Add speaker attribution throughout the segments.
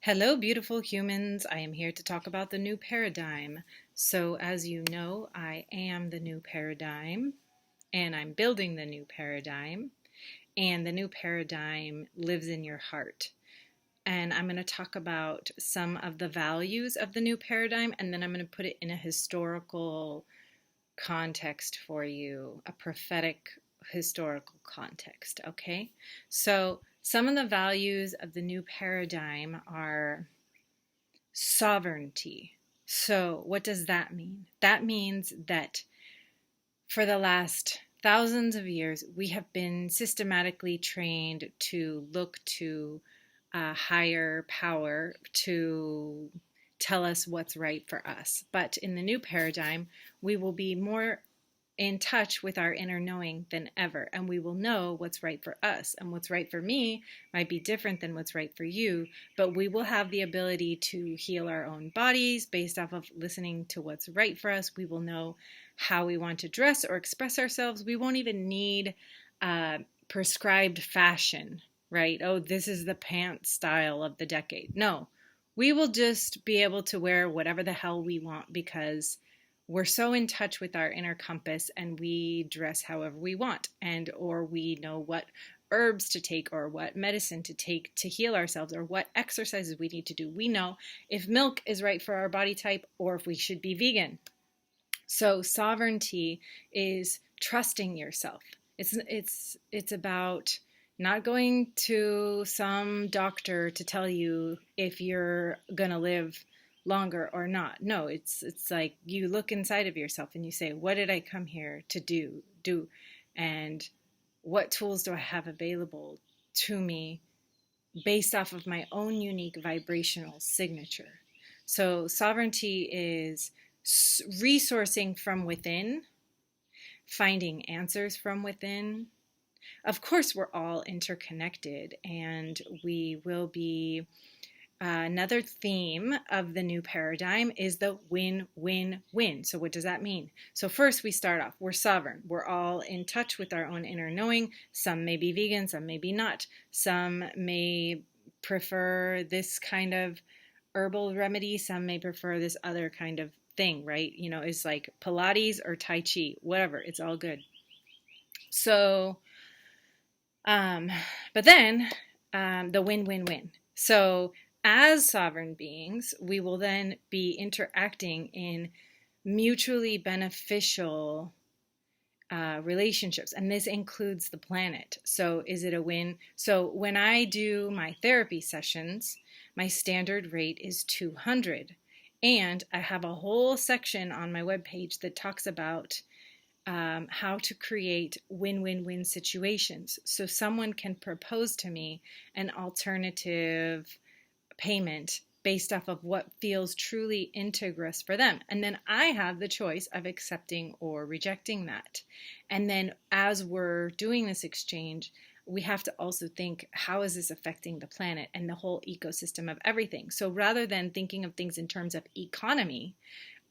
Speaker 1: Hello, beautiful humans. I am here to talk about the new paradigm. So, as you know, I am the new paradigm, and I'm building the new paradigm, and the new paradigm lives in your heart. And I'm going to talk about some of the values of the new paradigm, and then I'm going to put it in a historical context for you, a prophetic historical context, okay? So, some of the values of the new paradigm are sovereignty. So, what does that mean? That means that for the last thousands of years, we have been systematically trained to look to a higher power to tell us what's right for us. But in the new paradigm, we will be more in touch with our inner knowing than ever, and we will know what's right for us. And what's right for me might be different than what's right for you, but we will have the ability to heal our own bodies based off of listening to what's right for us. We will know how we want to dress or express ourselves. We won't even need prescribed fashion, right? Oh, this is the pants style of the decade. No, we will just be able to wear whatever the hell we want because we're so in touch with our inner compass and we dress however we want, and or we know what herbs to take or what medicine to take to heal ourselves or what exercises we need to do. We know if milk is right for our body type or if we should be vegan. So sovereignty is trusting yourself. It's about not going to some doctor to tell you if you're going to live longer or not. No, it's like you look inside of yourself and you say, what did I come here to do and what tools do I have available to me based off of my own unique vibrational signature. So sovereignty is resourcing from within, finding answers from within. Of course, we're all interconnected, and we will be another theme of the new paradigm is the win-win-win. So what does that mean? So first we start off, we're sovereign. We're all in touch with our own inner knowing. Some may be vegan, some may be not. Some may prefer this kind of herbal remedy. Some may prefer this other kind of thing, right? You know, it's like Pilates or Tai Chi, whatever. It's all good. So, but then the win-win-win. So as sovereign beings, we will then be interacting in mutually beneficial relationships, and this includes the planet. So is it a win? So when I do my therapy sessions, my standard rate is $200, and I have a whole section on my webpage that talks about how to create win-win-win situations. So someone can propose to me an alternative payment based off of what feels truly integrous for them. And then I have the choice of accepting or rejecting that. And then as we're doing this exchange, we have to also think, how is this affecting the planet and the whole ecosystem of everything? So rather than thinking of things in terms of economy,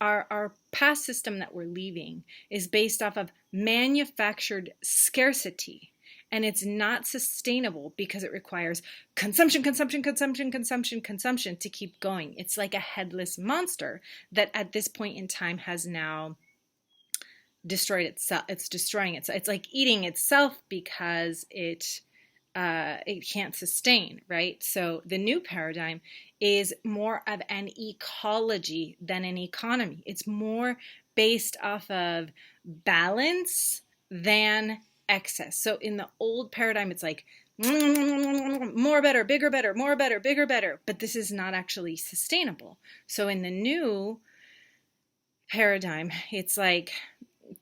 Speaker 1: our past system that we're leaving is based off of manufactured scarcity. And it's not sustainable because it requires consumption, consumption, consumption, consumption, consumption to keep going. It's like a headless monster that at this point in time has now destroyed itself. It's destroying itself. It's like eating itself because it can't sustain, right? So the new paradigm is more of an ecology than an economy. It's more based off of balance than excess. So in the old paradigm, it's like more better, bigger better, more better, bigger better, but this is not actually sustainable. So in the new paradigm, it's like,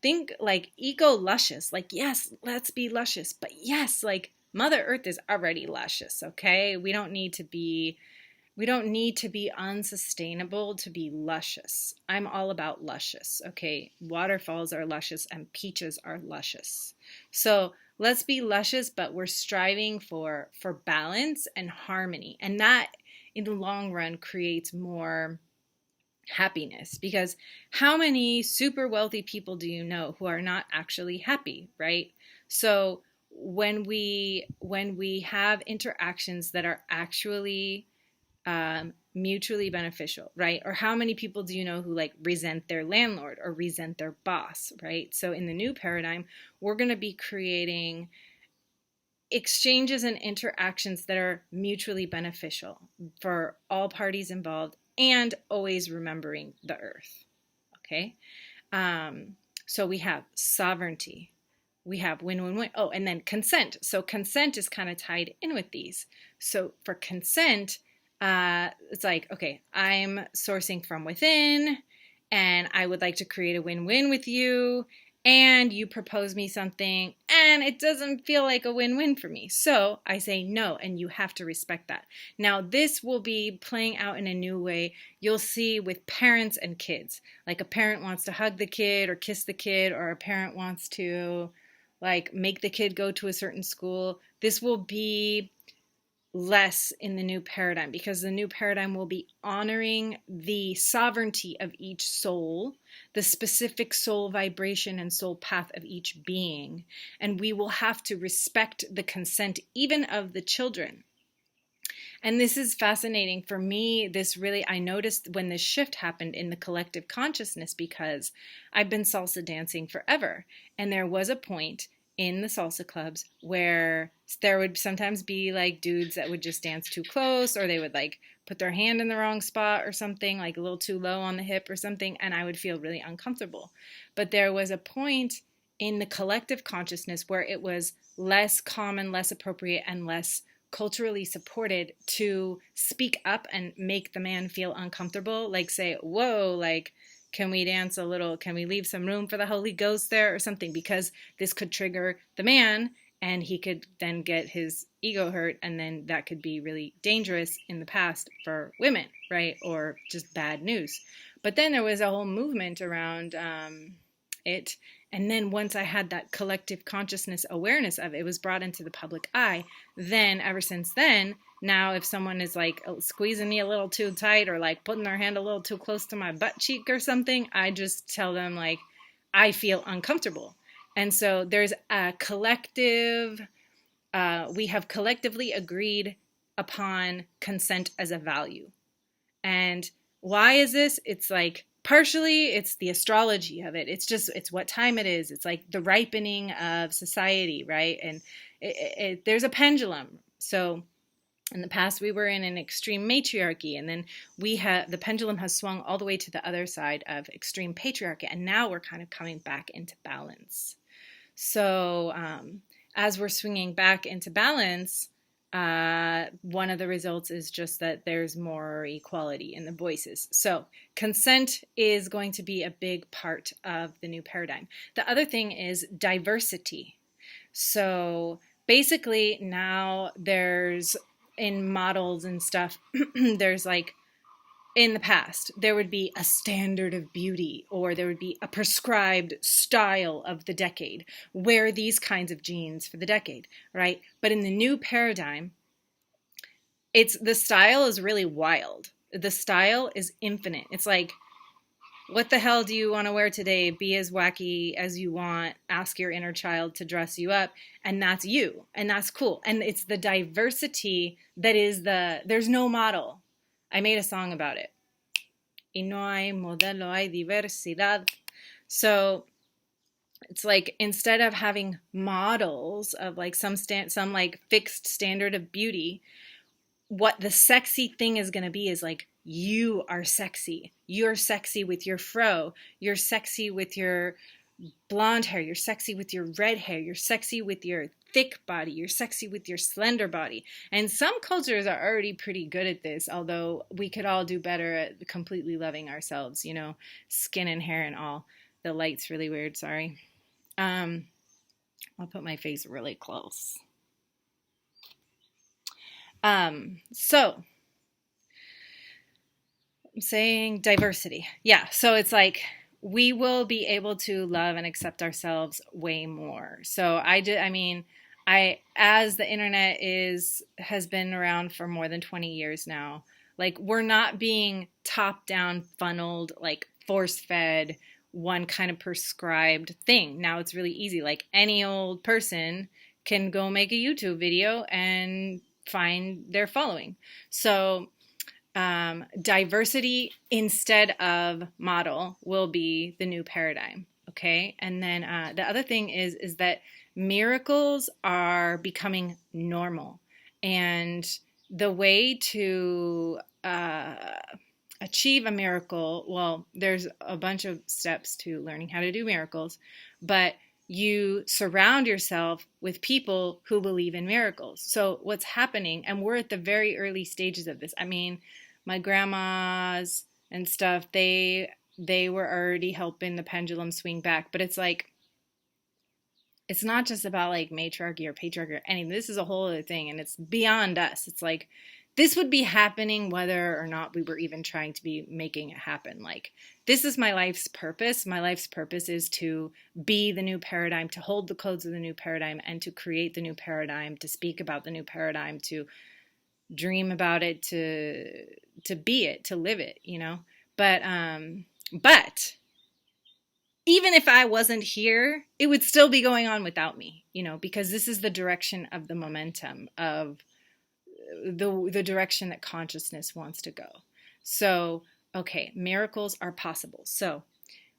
Speaker 1: think like eco-luscious, like yes, let's be luscious, but yes, like Mother Earth is already luscious, okay? We don't need to be unsustainable to be luscious. I'm all about luscious, okay? Waterfalls are luscious and peaches are luscious. So let's be luscious, but we're striving for balance and harmony. And that, in the long run, creates more happiness, because how many super wealthy people do you know who are not actually happy, right? So when we have interactions that are actually mutually beneficial, right? Or how many people do you know who like resent their landlord or resent their boss, right? So in the new paradigm, we're going to be creating exchanges and interactions that are mutually beneficial for all parties involved and always remembering the earth. Okay. So we have sovereignty, we have win-win-win. Oh, and then consent. So consent is kind of tied in with these. So for consent, it's like, okay, I'm sourcing from within and I would like to create a win-win with you, and you propose me something and it doesn't feel like a win-win for me. So I say no, and you have to respect that. Now, this will be playing out in a new way. You'll see with parents and kids. Like a parent wants to hug the kid or kiss the kid, or a parent wants to like make the kid go to a certain school. This will be less in the new paradigm, because the new paradigm will be honoring the sovereignty of each soul, the specific soul vibration and soul path of each being. And we will have to respect the consent even of the children. And this is fascinating for me. This really, I noticed when this shift happened in the collective consciousness, because I've been salsa dancing forever. And there was a point in the salsa clubs where there would sometimes be like dudes that would just dance too close, or they would like put their hand in the wrong spot or something, like a little too low on the hip or something, and I would feel really uncomfortable. But there was a point in the collective consciousness where it was less common, less appropriate, and less culturally supported to speak up and make the man feel uncomfortable, like say, whoa, like, can we dance a little? Can we leave some room for the Holy Ghost there or something? Because this could trigger the man and he could then get his ego hurt, and then that could be really dangerous in the past for women, right? Or just bad news. But then there was a whole movement around it. And then once I had that collective consciousness awareness of it, it was brought into the public eye. Then ever since then, now if someone is like squeezing me a little too tight or like putting their hand a little too close to my butt cheek or something, I just tell them like, I feel uncomfortable. And so there's a collective, we have collectively agreed upon consent as a value. And why is this? It's like, partially, it's the astrology of it. It's what time it is. It's like the ripening of society, right? And there's a pendulum. So in the past, we were in an extreme matriarchy, and then the pendulum has swung all the way to the other side of extreme patriarchy, and now we're kind of coming back into balance. So as we're swinging back into balance, one of the results is just that there's more equality in the voices. So consent is going to be a big part of the new paradigm. The other thing is diversity. So basically now there's, in models and stuff, there's like, in the past, there would be a standard of beauty, or there would be a prescribed style of the decade. Wear these kinds of jeans for the decade, right? But in the new paradigm, the style is really wild. The style is infinite. It's like, what the hell do you want to wear today? Be as wacky as you want. Ask your inner child to dress you up. And that's you. And that's cool. And it's the diversity that is there's no model. I made a song about it. Y no hay modelo, hay diversidad. So it's like, instead of having models of like some like fixed standard of beauty, what the sexy thing is going to be is like, you are sexy. You're sexy with your fro. You're sexy with your blonde hair. You're sexy with your red hair. You're sexy with your thick body. You're sexy with your slender body. And some cultures are already pretty good at this, although we could all do better at completely loving ourselves, skin and hair and all. The light's really weird, sorry. I'll put my face really close. So I'm saying diversity. Yeah. So it's like, we will be able to love and accept ourselves way more. So as the internet has been around for more than 20 years now, like, we're not being top down funneled, like force fed one kind of prescribed thing. Now it's really easy. Like, any old person can go make a YouTube video and find their following. So diversity instead of model will be the new paradigm. Okay. And then the other thing is that miracles are becoming normal. And the way to achieve a miracle, well, there's a bunch of steps to learning how to do miracles, but you surround yourself with people who believe in miracles. So what's happening, and we're at the very early stages of this. I mean, my grandmas and stuff, they were already helping the pendulum swing back, but it's like, it's not just about like matriarchy or patriarchy or anything. This is a whole other thing, and it's beyond us. It's like, this would be happening whether or not we were even trying to be making it happen. Like, this is my life's purpose. My life's purpose is to be the new paradigm, to hold the codes of the new paradigm, and to create the new paradigm, to speak about the new paradigm, to dream about it, to be it, to live it, you know? But even if I wasn't here, it would still be going on without me, you know, because this is the direction of the momentum of the direction that consciousness wants to go. So, okay, miracles are possible. So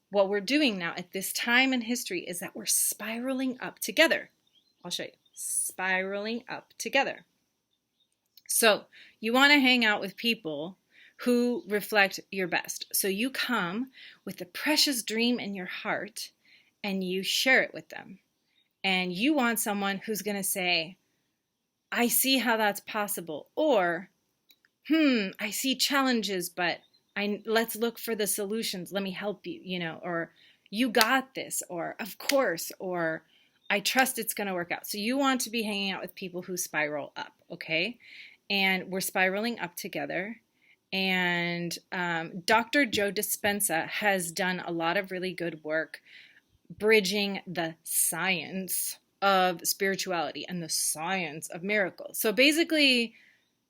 Speaker 1: what we're doing now at this time in history is that we're spiraling up together. I'll show you. Spiraling up together. So you want to hang out with people who reflect your best. So you come with the precious dream in your heart and you share it with them. And you want someone who's going to say, I see how that's possible. Or, I see challenges, but let's look for the solutions. Let me help you, you know, or you got this, or of course, or I trust it's going to work out. So you want to be hanging out with people who spiral up, okay? And we're spiraling up together. And Dr. Joe Dispenza has done a lot of really good work bridging the science of spirituality and the science of miracles. So basically,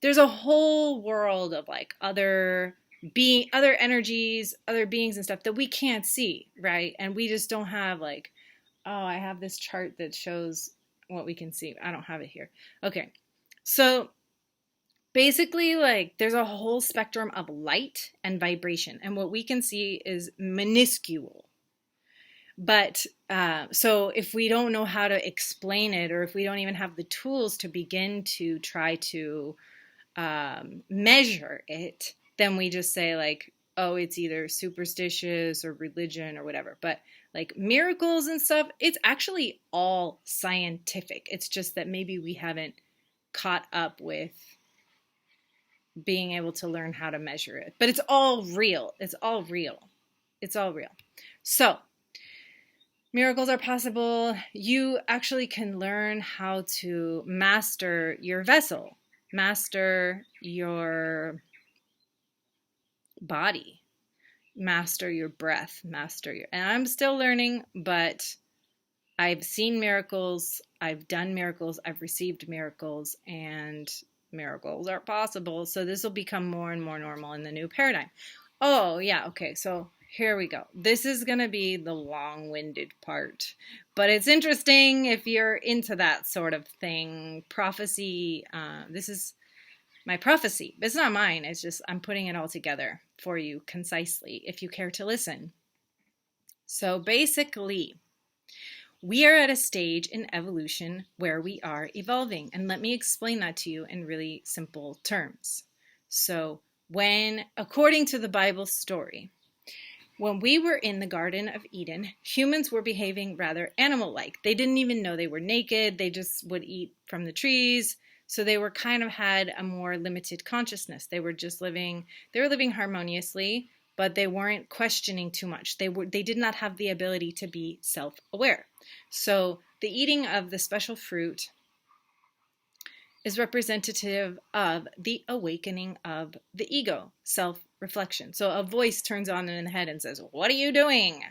Speaker 1: there's a whole world of like other energies, other beings and stuff that we can't see, right? And we just don't have like, oh, I have this chart that shows what we can see. I don't have it here. Okay. So basically, like, there's a whole spectrum of light and vibration, and what we can see is minuscule. But so if we don't know how to explain it, or if we don't even have the tools to begin to try to measure it, then we just say like, oh, it's either superstitious or religion or whatever. But like miracles and stuff, it's actually all scientific. It's just that maybe we haven't caught up with being able to learn how to measure it. But it's all real. It's all real. It's all real. So miracles are possible. You actually can learn how to master your vessel, master your body, master your breath, and I'm still learning, but I've seen miracles, I've done miracles, I've received miracles, and miracles are possible. So this will become more and more normal in the new paradigm. Oh, yeah. Okay. So here we go. This is going to be the long-winded part, but it's interesting if you're into that sort of thing. Prophecy. This is my prophecy. It's not mine. It's just I'm putting it all together for you concisely if you care to listen. So basically, we are at a stage in evolution where we are evolving. And let me explain that to you in really simple terms. So according to the Bible story, when we were in the Garden of Eden, humans were behaving rather animal-like. They didn't even know they were naked. They just would eat from the trees. So they were kind of had a more limited consciousness. They were living harmoniously, but they weren't questioning too much. They did not have the ability to be self-aware. So the eating of the special fruit is representative of the awakening of the ego, self-reflection. So a voice turns on in the head and says, "What are you doing?"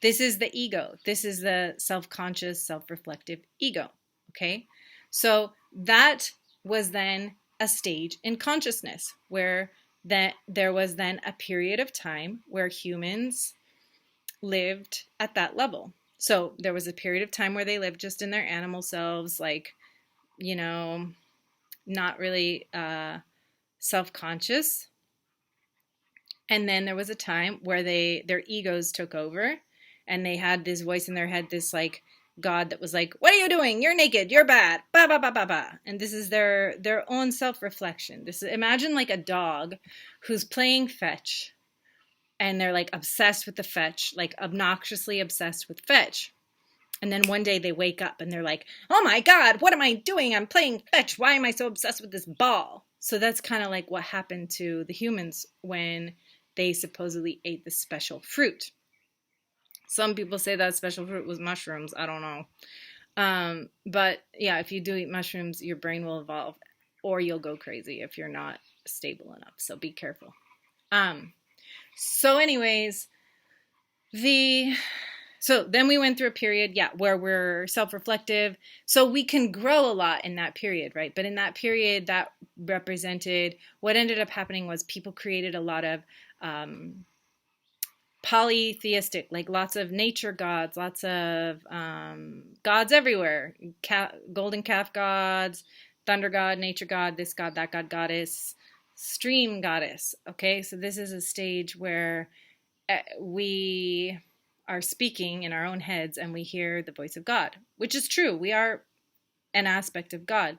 Speaker 1: This is the ego. This is the self-conscious, self-reflective ego. Okay? So that was then a stage in consciousness where there was then a period of time where humans lived at that level. So there was a period of time where they lived just in their animal selves, like, you know, not really self-conscious. And then there was a time where their egos took over, and they had this voice in their head, this like God that was like, "What are you doing? You're naked. You're bad." Ba ba ba ba ba. And this is their own self-reflection. This is, imagine like a dog who's playing fetch, and they're like obsessed with the fetch, like obnoxiously obsessed with fetch. And then one day they wake up and they're like, "Oh my God, what am I doing? I'm playing fetch. Why am I so obsessed with this ball?" So that's kind of like what happened to the humans when they supposedly ate the special fruit. Some people say that special fruit was mushrooms. I don't know. But yeah, if you do eat mushrooms, your brain will evolve, or you'll go crazy if you're not stable enough. So be careful. So anyways, so then we went through a period, yeah, where we're self-reflective. So we can grow a lot in that period, right? But in that period, that represented, what ended up happening was people created a lot of polytheistic, like lots of nature gods, lots of gods everywhere. Golden calf gods, thunder god, nature god, this god, that god, goddess, stream goddess. Okay, so this is a stage where we are speaking in our own heads and we hear the voice of God, which is true. We are an aspect of God.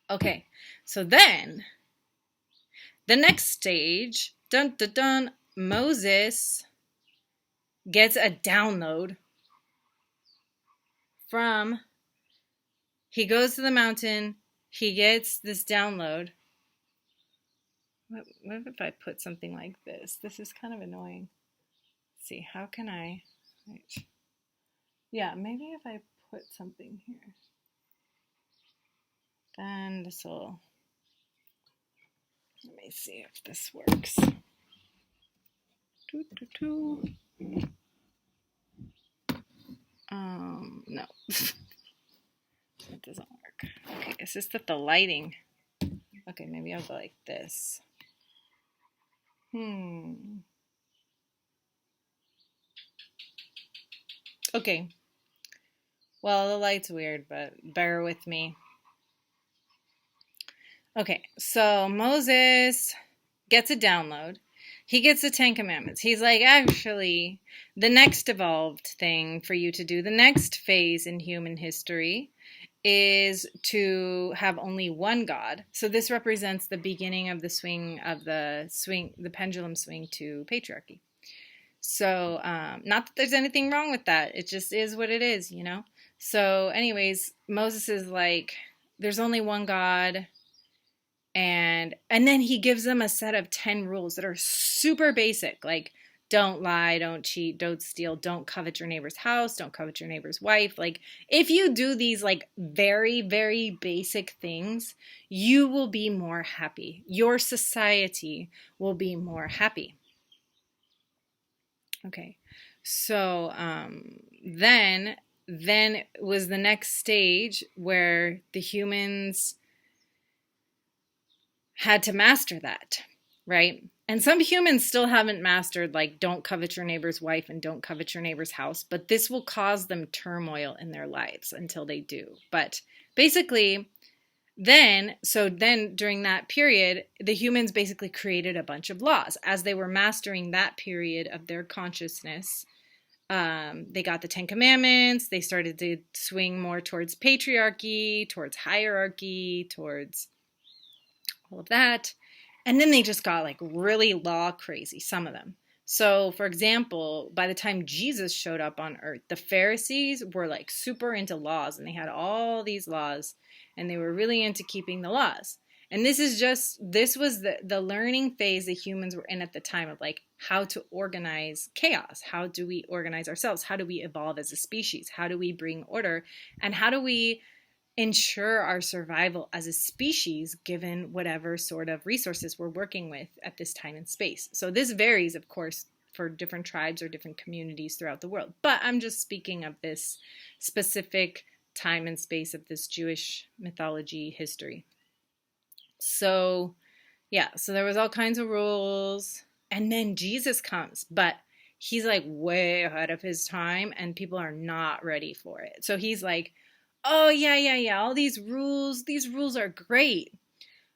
Speaker 1: Okay, so then the next stage, dun dun dun, Moses gets a download from, he goes to the mountain, he gets this download. What if I put something like this? This is kind of annoying. Let's see, how can I, right. Yeah, maybe if I put something here, then this will, let me see if this works. No, it doesn't work. Okay, it's just that the lighting, okay, maybe I'll go like this. Okay, well, the light's weird, but bear with me. Okay, so Moses gets a download. He gets the 10 Commandments. He's like, actually, the next evolved thing for you to do, the next phase in human history is to have only one God. So this represents the beginning of the pendulum swing to patriarchy. So not that there's anything wrong with that. It just is what it is, you know? So anyways, Moses is like, there's only one God. And then he gives them a set of 10 rules that are super basic, like don't lie, don't cheat, don't steal, don't covet your neighbor's house, don't covet your neighbor's wife. Like if you do these like very, very basic things, you will be more happy. Your society will be more happy. Okay, so then was the next stage where the humans had to master that, right? And some humans still haven't mastered, like, don't covet your neighbor's wife and don't covet your neighbor's house, but this will cause them turmoil in their lives until they do. But basically, then during that period, the humans basically created a bunch of laws. As they were mastering that period of their consciousness, they got the 10 Commandments, they started to swing more towards patriarchy, towards hierarchy, towards all of that. And then they just got like really law crazy, some of them. So for example, by the time Jesus showed up on earth, the Pharisees were like super into laws, and they had all these laws, and they were really into keeping the laws. And this was the learning phase the humans were in at the time, of like how to organize chaos. How do we organize ourselves? How do we evolve as a species? How do we bring order? And how do we ensure our survival as a species given whatever sort of resources we're working with at this time and space? So this varies, of course, for different tribes or different communities throughout the world. But I'm just speaking of this specific time and space of this Jewish mythology history. So yeah, so there was all kinds of rules. And then Jesus comes, but he's like way ahead of his time, and people are not ready for it. So he's like, oh, yeah, all these rules are great,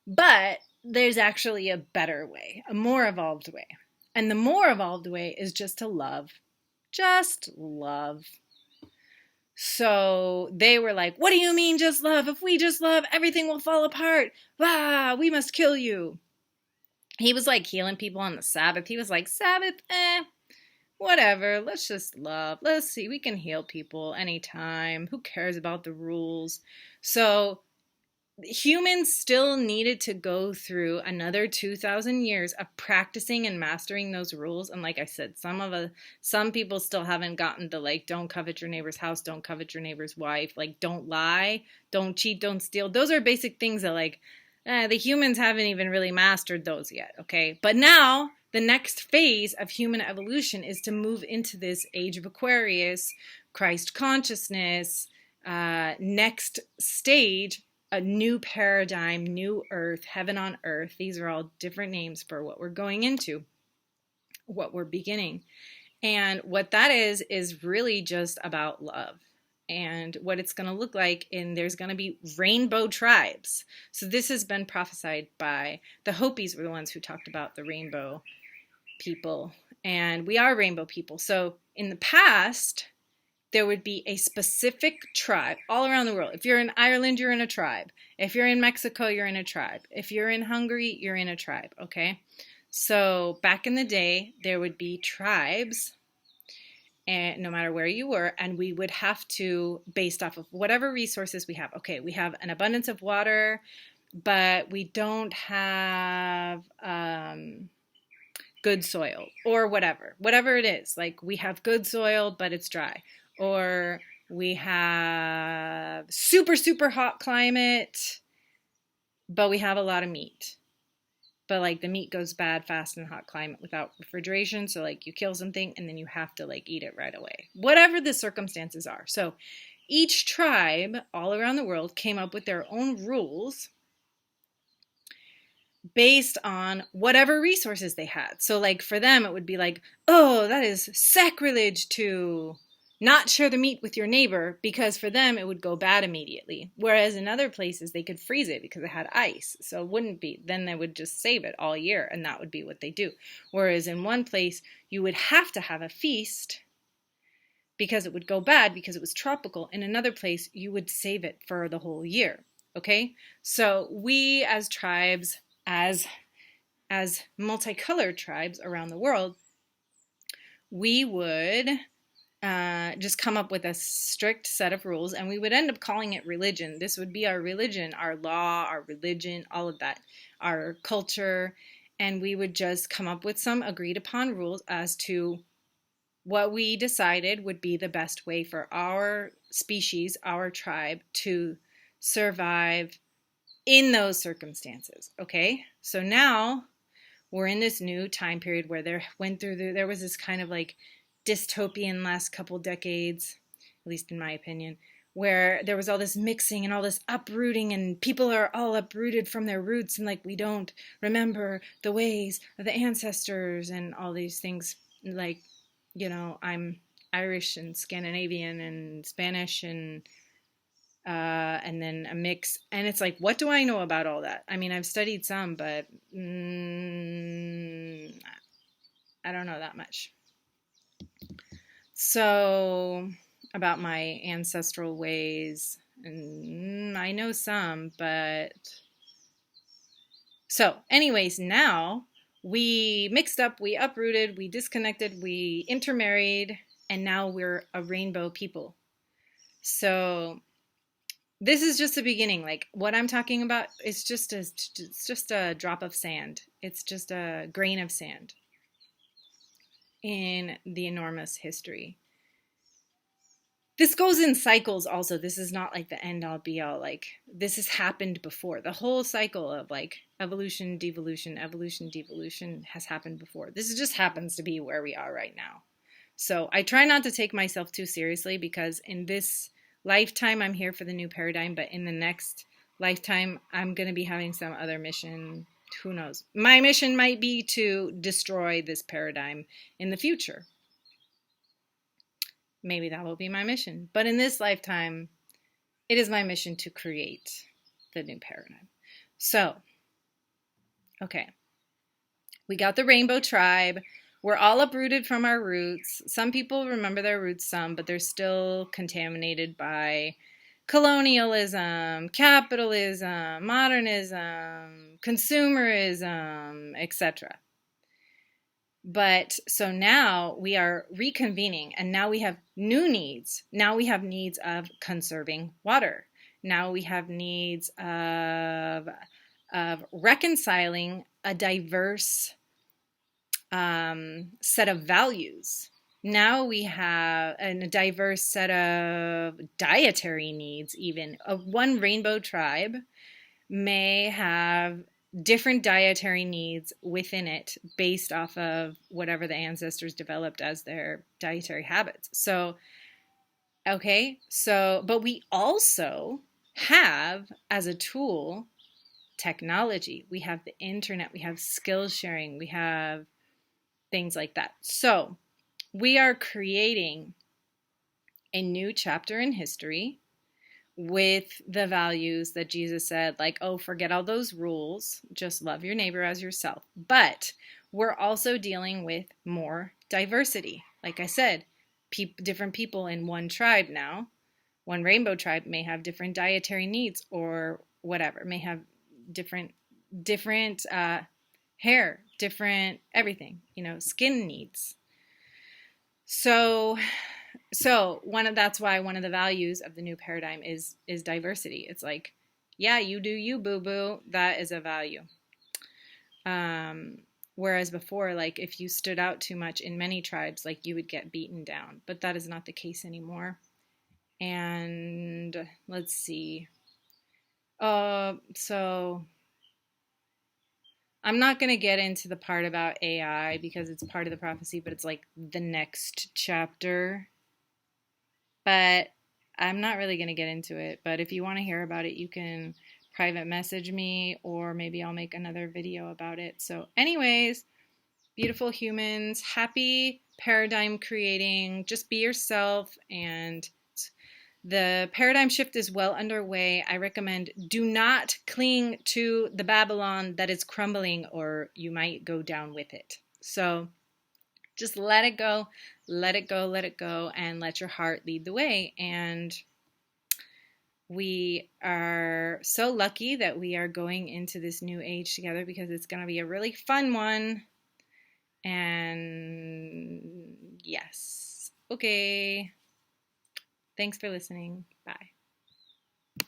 Speaker 1: but there's actually a better way, a more evolved way. And the more evolved way is just to love. Just love. So they were like, what do you mean just love? If we just love, everything will fall apart. Ah, we must kill you. He was like healing people on the Sabbath. He was like, Sabbath, whatever. Let's just love. Let's see. We can heal people anytime. Who cares about the rules? So humans still needed to go through another 2,000 years of practicing and mastering those rules. And like I said, some people still haven't gotten the, like, don't covet your neighbor's house, don't covet your neighbor's wife, like, don't lie, don't cheat, don't steal. Those are basic things that, like, the humans haven't even really mastered those yet, okay? But now the next phase of human evolution is to move into this age of Aquarius, Christ consciousness, next stage, a new paradigm, new earth, heaven on earth. These are all different names for what we're going into, what we're beginning. And what that is really just about love. And what it's going to look like, and there's going to be rainbow tribes. So this has been prophesied by the Hopis, were the ones who talked about the rainbow people. And we are rainbow people. So in the past, there would be a specific tribe all around the world. If you're in Ireland, you're in a tribe. If you're in Mexico, you're in a tribe. If you're in Hungary, you're in a tribe, okay? So back in the day, there would be tribes, and no matter where you were, and we would have to, based off of whatever resources we have. Okay, we have an abundance of water, but we don't have good soil, or whatever it is. Like, we have good soil, but it's dry. Or we have super, super hot climate, but we have a lot of meat. But, like, the meat goes bad fast in hot climate without refrigeration. So, like, you kill something and then you have to, like, eat it right away. Whatever the circumstances are. So each tribe all around the world came up with their own rules based on whatever resources they had. So, like, for them, it would be like, oh, that is sacrilege to not share the meat with your neighbor, because for them it would go bad immediately. Whereas in other places they could freeze it because it had ice. So it wouldn't be. Then they would just save it all year, and that would be what they do. Whereas in one place you would have to have a feast because it would go bad because it was tropical. In another place you would save it for the whole year. Okay? So we as tribes, as multicolored tribes around the world, we would just come up with a strict set of rules, and we would end up calling it religion. This would be our religion, our law, our religion, all of that, our culture, and we would just come up with some agreed upon rules as to what we decided would be the best way for our species, our tribe, to survive in those circumstances. Okay, so now we're in this new time period where there was this kind of like dystopian last couple decades, at least in my opinion, where there was all this mixing and all this uprooting, and people are all uprooted from their roots, and like we don't remember the ways of the ancestors and all these things. Like, you know, I'm Irish and Scandinavian and Spanish and then a mix, and it's like, what do I know about all that? I mean, I've studied some, but I don't know that much. So, about my ancestral ways, and I know some, but... So, anyways, now we mixed up, we uprooted, we disconnected, we intermarried, and now we're a rainbow people. So, this is just the beginning. Like, what I'm talking about is just a drop of sand. It's just a grain of sand in the enormous history. This goes in cycles also. This is not like the end all be all. Like, this has happened before. The whole cycle of like evolution, devolution has happened before. This just happens to be where we are right now. So I try not to take myself too seriously, because in this lifetime I'm here for the new paradigm, but in the next lifetime I'm going to be having some other mission. Who knows? My mission might be to destroy this paradigm in the future. Maybe that will be my mission. But in this lifetime, it is my mission to create the new paradigm. So, Okay. We got the rainbow tribe. We're all uprooted from our roots. Some people remember their roots, some, but they're still contaminated by colonialism, capitalism, modernism, consumerism, etc. But so now we are reconvening, and now we have new needs. Now we have needs of conserving water. Now we have needs of reconciling a diverse set of values. Now we have a diverse set of dietary needs, even. One rainbow tribe may have different dietary needs within it based off of whatever the ancestors developed as their dietary habits. So, okay, so, but we also have as a tool technology. We have the internet, we have skill sharing, we have things like that. So we are creating a new chapter in history with the values that Jesus said, like, oh, forget all those rules, just love your neighbor as yourself. But we're also dealing with more diversity. Like I said, different people in one tribe now, one rainbow tribe may have different dietary needs or whatever, may have different hair, different everything, skin needs. So that's why one of the values of the new paradigm is diversity. It's like, yeah, you do you, boo-boo. That is a value. Whereas before, like, if you stood out too much in many tribes, like, you would get beaten down. But that is not the case anymore. And let's see. So I'm not going to get into the part about AI because it's part of the prophecy, but it's like the next chapter. But I'm not really going to get into it. But if you want to hear about it, you can private message me, or maybe I'll make another video about it. So anyways, beautiful humans, happy paradigm creating, just be yourself, and the paradigm shift is well underway. I recommend do not cling to the Babylon that is crumbling, or you might go down with it. So just let it go, let it go, let it go, and let your heart lead the way. And we are so lucky that we are going into this new age together, because it's going to be a really fun one. And yes. Okay. Thanks for listening. Bye.